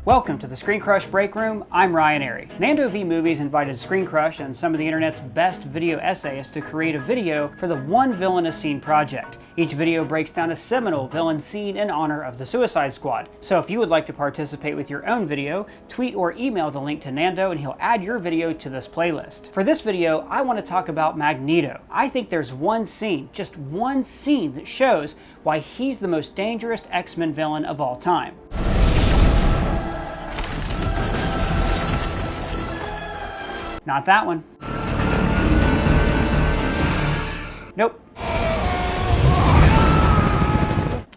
Welcome to the ScreenCrush Break Room. I'm Ryan Airy. Nando V Movies invited ScreenCrush and some of the internet's best video essayists to create a video for the One Villainous Scene project. Each video breaks down a seminal villain scene in honor of the Suicide Squad. So if you would like to participate with your own video, tweet or email the link to Nando and he'll add your video to this playlist. For this video, I want to talk about Magneto. I think there's one scene, just one scene, that shows why he's the most dangerous X-Men villain of all time. Not that one. Nope.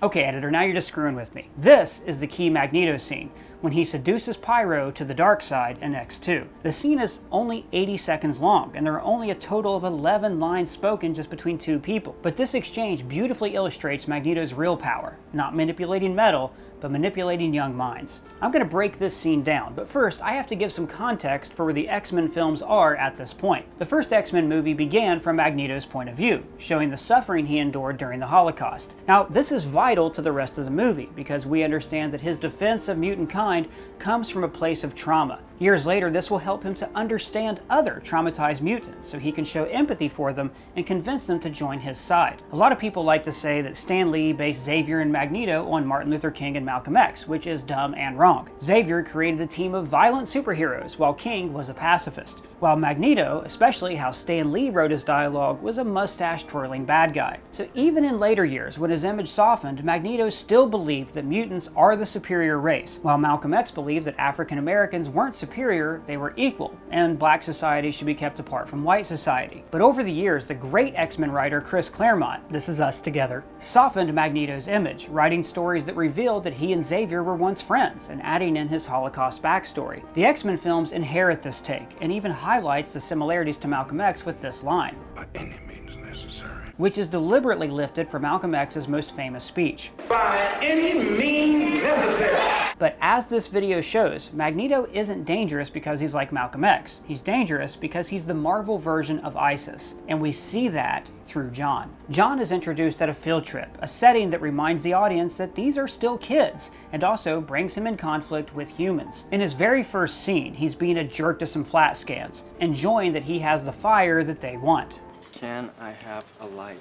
Okay, editor, now you're just screwing with me. This is the key Magneto scene, when he seduces Pyro to the dark side in X2. The scene is only 80 seconds long, and there are only a total of 11 lines spoken just between two people. But this exchange beautifully illustrates Magneto's real power, not manipulating metal, but manipulating young minds. I'm going to break this scene down, but first I have to give some context for where the X-Men films are at this point. The first X-Men movie began from Magneto's point of view, showing the suffering he endured during the Holocaust. Now, this is vital to the rest of the movie, because we understand that his defense of mutant kind comes from a place of trauma. Years later, this will help him to understand other traumatized mutants, so he can show empathy for them and convince them to join his side. A lot of people like to say that Stan Lee based Xavier and Magneto on Martin Luther King and Malcolm X, which is dumb and wrong. Xavier created a team of violent superheroes, while King was a pacifist. While Magneto, especially how Stan Lee wrote his dialogue, was a mustache-twirling bad guy. So even in later years, when his image softened, Magneto still believed that mutants are the superior race, while Malcolm X believed that African Americans weren't superior, they were equal, and black society should be kept apart from white society. But over the years, the great X-Men writer Chris Claremont, this is us together, softened Magneto's image, writing stories that revealed that he and Xavier were once friends, and adding in his Holocaust backstory. The X-Men films inherit this take, and even highlights the similarities to Malcolm X with this line, "By any means necessary," which is deliberately lifted from Malcolm X's most famous speech. By any means necessary. But as this video shows, Magneto isn't dangerous because he's like Malcolm X. He's dangerous because he's the Marvel version of ISIS, and we see that through John. John is introduced at a field trip, a setting that reminds the audience that these are still kids, and also brings him in conflict with humans. In his very first scene, he's being a jerk to some flat scans, enjoying that he has the fire that they want. Can I have a light?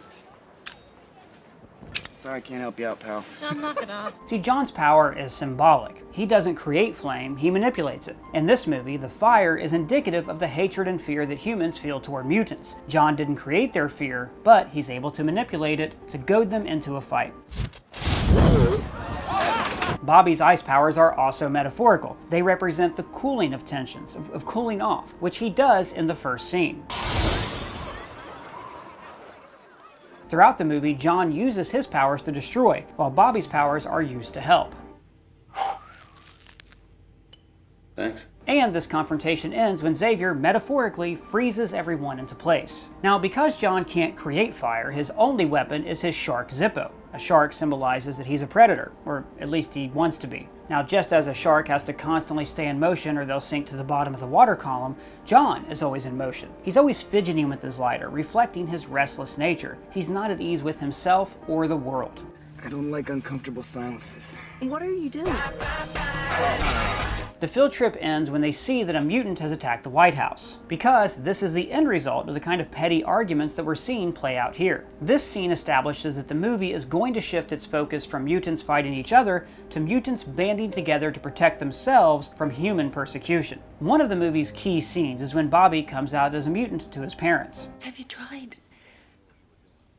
Sorry, I can't help you out, pal. John, knock it off. See, John's power is symbolic. He doesn't create flame, he manipulates it. In this movie, the fire is indicative of the hatred and fear that humans feel toward mutants. John didn't create their fear, but he's able to manipulate it to goad them into a fight. Bobby's ice powers are also metaphorical. They represent the cooling of tensions, of cooling off, which he does in the first scene. Throughout the movie, John uses his powers to destroy, while Bobby's powers are used to help. Thanks. And this confrontation ends when Xavier metaphorically freezes everyone into place. Now, because John can't create fire, his only weapon is his shark Zippo. A shark symbolizes that he's a predator, or at least he wants to be. Now, just as a shark has to constantly stay in motion or they'll sink to the bottom of the water column, John is always in motion. He's always fidgeting with his lighter, reflecting his restless nature. He's not at ease with himself or the world. I don't like uncomfortable silences. What are you doing? The field trip ends when they see that a mutant has attacked the White House, because this is the end result of the kind of petty arguments that we're seeing play out here. This scene establishes that the movie is going to shift its focus from mutants fighting each other to mutants banding together to protect themselves from human persecution. One of the movie's key scenes is when Bobby comes out as a mutant to his parents. Have you tried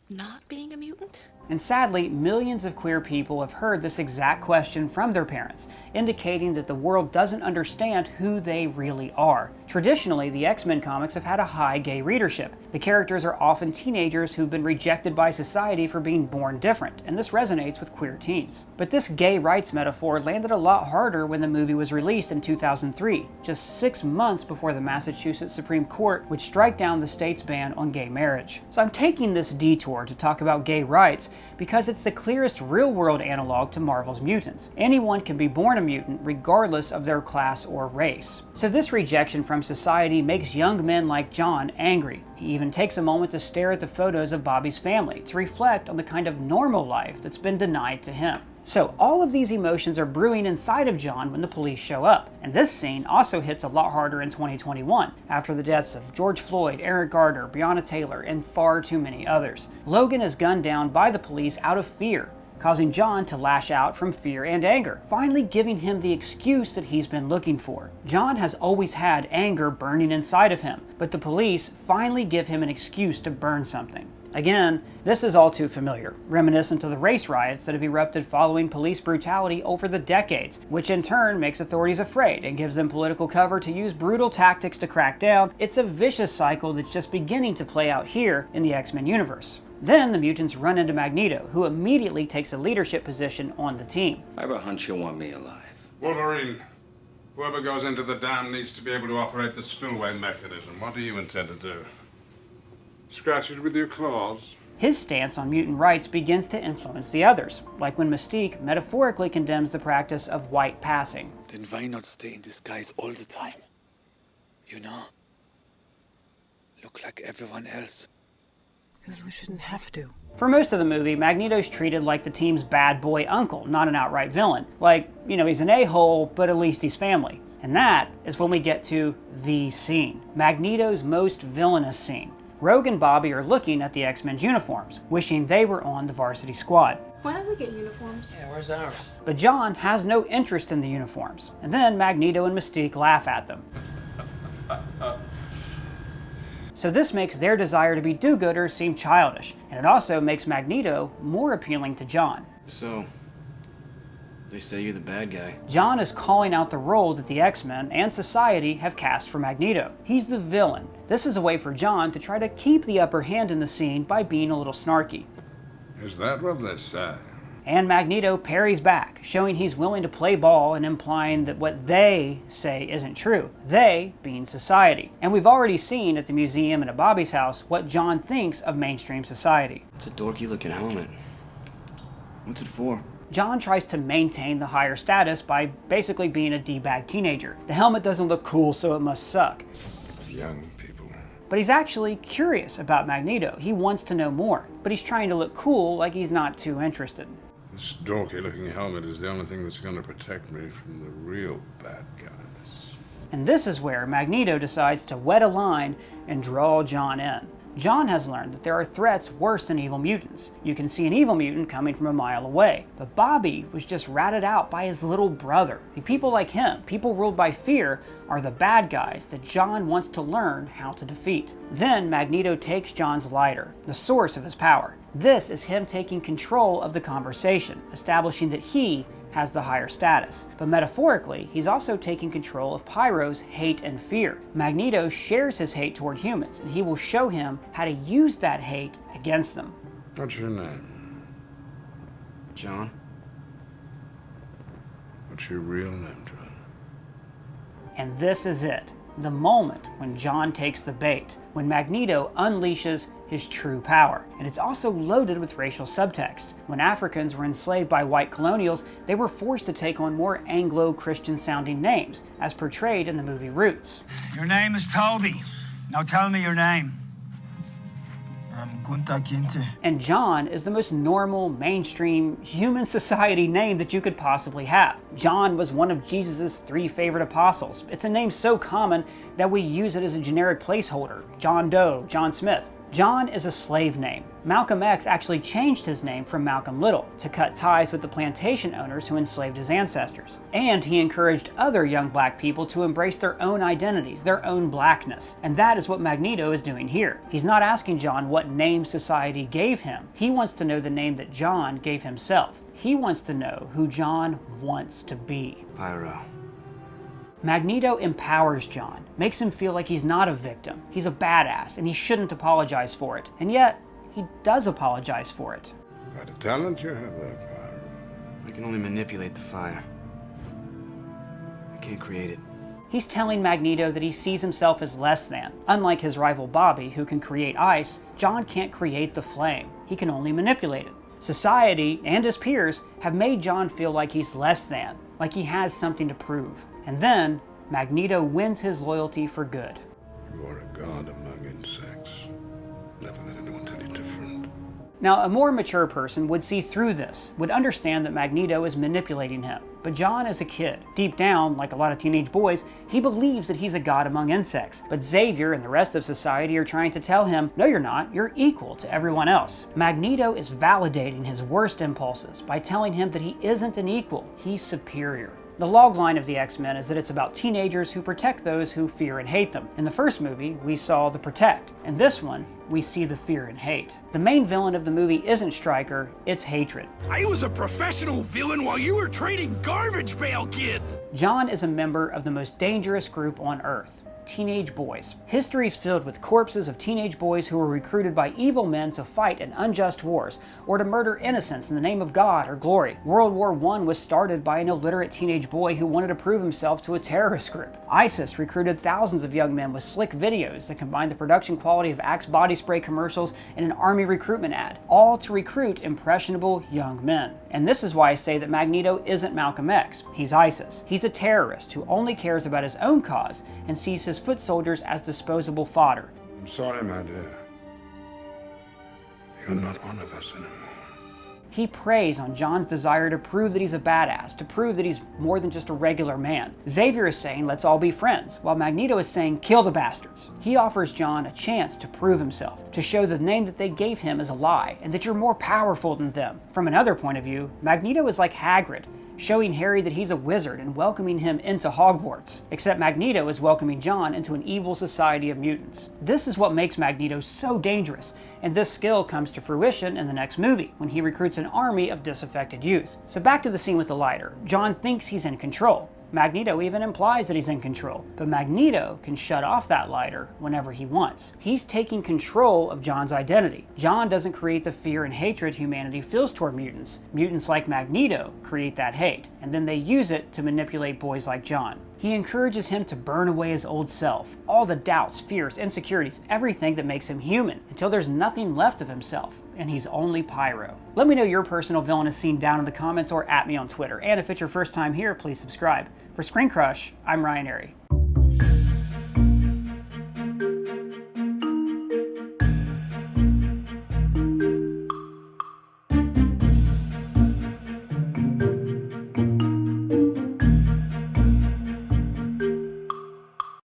not being a mutant? And sadly, millions of queer people have heard this exact question from their parents, indicating that the world doesn't understand who they really are. Traditionally, the X-Men comics have had a high gay readership. The characters are often teenagers who've been rejected by society for being born different, and this resonates with queer teens. But this gay rights metaphor landed a lot harder when the movie was released in 2003, just 6 months before the Massachusetts Supreme Court would strike down the state's ban on gay marriage. So I'm taking this detour to talk about gay rights because it's the clearest real-world analog to Marvel's mutants. Anyone can be born a mutant regardless of their class or race. So this rejection from society makes young men like John angry. He even takes a moment to stare at the photos of Bobby's family to reflect on the kind of normal life that's been denied to him. So all of these emotions are brewing inside of John when the police show up. And this scene also hits a lot harder in 2021, after the deaths of George Floyd, Eric Garner, Breonna Taylor, and far too many others. Logan is gunned down by the police out of fear, causing John to lash out from fear and anger, finally giving him the excuse that he's been looking for. John has always had anger burning inside of him, but the police finally give him an excuse to burn something. Again, this is all too familiar, reminiscent of the race riots that have erupted following police brutality over the decades, which in turn makes authorities afraid and gives them political cover to use brutal tactics to crack down. It's a vicious cycle that's just beginning to play out here in the X-Men universe. Then the mutants run into Magneto, who immediately takes a leadership position on the team. I have a hunch you'll want me alive. Wolverine, whoever goes into the dam needs to be able to operate the spillway mechanism. What do you intend to do? Scratch it with your claws? His stance on mutant rights begins to influence the others, like when Mystique metaphorically condemns the practice of white passing. Then why not stay in disguise all the time? You know? Look like everyone else. Because we shouldn't have to. For most of the movie, Magneto's treated like the team's bad boy uncle, not an outright villain. Like, he's an a-hole, but at least he's family. And that is when we get to the scene. Magneto's most villainous scene. Rogue and Bobby are looking at the X-Men's uniforms, wishing they were on the varsity squad. Why don't we get uniforms? Yeah, where's ours? But John has no interest in the uniforms. And then Magneto and Mystique laugh at them. So this makes their desire to be do-gooders seem childish, and it also makes Magneto more appealing to John. So, they say you're the bad guy. John is calling out the role that the X-Men and society have cast for Magneto. He's the villain. This is a way for John to try to keep the upper hand in the scene by being a little snarky. Is that what they say? And Magneto parries back, showing he's willing to play ball and implying that what they say isn't true. They being society. And we've already seen at the museum and at Bobby's house what John thinks of mainstream society. It's a dorky looking helmet. What's it for? John tries to maintain the higher status by basically being a D-bag teenager. The helmet doesn't look cool, so it must suck. Young people. But he's actually curious about Magneto. He wants to know more, but he's trying to look cool like he's not too interested. This dorky looking helmet is the only thing that's going to protect me from the real bad guys. And this is where Magneto decides to wet a line and draw John in. John has learned that there are threats worse than evil mutants. You can see an evil mutant coming from a mile away. But Bobby was just ratted out by his little brother. The people like him, people ruled by fear, are the bad guys that John wants to learn how to defeat. Then Magneto takes John's lighter, the source of his power. This is him taking control of the conversation, establishing that he has the higher status. But metaphorically, he's also taking control of Pyro's hate and fear. Magneto shares his hate toward humans, and he will show him how to use that hate against them. What's your name? John? What's your real name, John? And this is it. The moment when John takes the bait, when Magneto unleashes his true power. And it's also loaded with racial subtext. When Africans were enslaved by white colonials, they were forced to take on more Anglo-Christian sounding names, as portrayed in the movie Roots. Your name is Toby. Now tell me your name. I'm Kunta Kinte. And John is the most normal, mainstream, human society name that you could possibly have. John was one of Jesus' 3 favorite apostles. It's a name so common that we use it as a generic placeholder. John Doe, John Smith. John is a slave name. Malcolm X actually changed his name from Malcolm Little to cut ties with the plantation owners who enslaved his ancestors. And he encouraged other young black people to embrace their own identities, their own blackness. And that is what Magneto is doing here. He's not asking John what name society gave him. He wants to know the name that John gave himself. He wants to know who John wants to be. Pyro. Magneto empowers John, makes him feel like he's not a victim, he's a badass, and he shouldn't apologize for it. And yet, he does apologize for it. Quite a talent you have there, Pyro. I can only manipulate the fire. I can't create it. He's telling Magneto that he sees himself as less than. Unlike his rival Bobby, who can create ice, John can't create the flame. He can only manipulate it. Society and his peers have made John feel like he's less than, like he has something to prove. And then, Magneto wins his loyalty for good. You are a god among insects. Never let anyone tell you different. Now, a more mature person would see through this, would understand that Magneto is manipulating him. But John is a kid. Deep down, like a lot of teenage boys, he believes that he's a god among insects. But Xavier and the rest of society are trying to tell him, no you're not, you're equal to everyone else. Magneto is validating his worst impulses by telling him that he isn't an equal, he's superior. The log line of the X-Men is that it's about teenagers who protect those who fear and hate them. In the first movie, we saw the protect. In this one, we see the fear and hate. The main villain of the movie isn't Stryker, it's hatred. I was a professional villain while you were trading garbage pail kids! John is a member of the most dangerous group on Earth. Teenage boys. History is filled with corpses of teenage boys who were recruited by evil men to fight in unjust wars, or to murder innocents in the name of God or glory. World War I was started by an illiterate teenage boy who wanted to prove himself to a terrorist group. ISIS recruited thousands of young men with slick videos that combined the production quality of Axe body spray commercials and an army recruitment ad, all to recruit impressionable young men. And this is why I say that Magneto isn't Malcolm X, he's ISIS. He's a terrorist who only cares about his own cause and sees his foot soldiers as disposable fodder. I'm sorry, my dear. You're not one of us anymore. He preys on John's desire to prove that he's a badass, to prove that he's more than just a regular man. Xavier is saying, let's all be friends, while Magneto is saying, kill the bastards. He offers John a chance to prove himself, to show the name that they gave him is a lie, and that you're more powerful than them. From another point of view, Magneto is like Hagrid, showing Harry that he's a wizard and welcoming him into Hogwarts. Except Magneto is welcoming John into an evil society of mutants. This is what makes Magneto so dangerous, and this skill comes to fruition in the next movie, when he recruits an army of disaffected youth. So back to the scene with the lighter. John thinks he's in control. Magneto even implies that he's in control, but Magneto can shut off that lighter whenever he wants. He's taking control of John's identity. John doesn't create the fear and hatred humanity feels toward mutants. Mutants like Magneto create that hate, and then they use it to manipulate boys like John. He encourages him to burn away his old self, all the doubts, fears, insecurities, everything that makes him human, until there's nothing left of himself, and he's only Pyro. Let me know your personal villainous scene down in the comments or at me on Twitter, and if it's your first time here, please subscribe. For ScreenCrush, I'm Ryan Airy.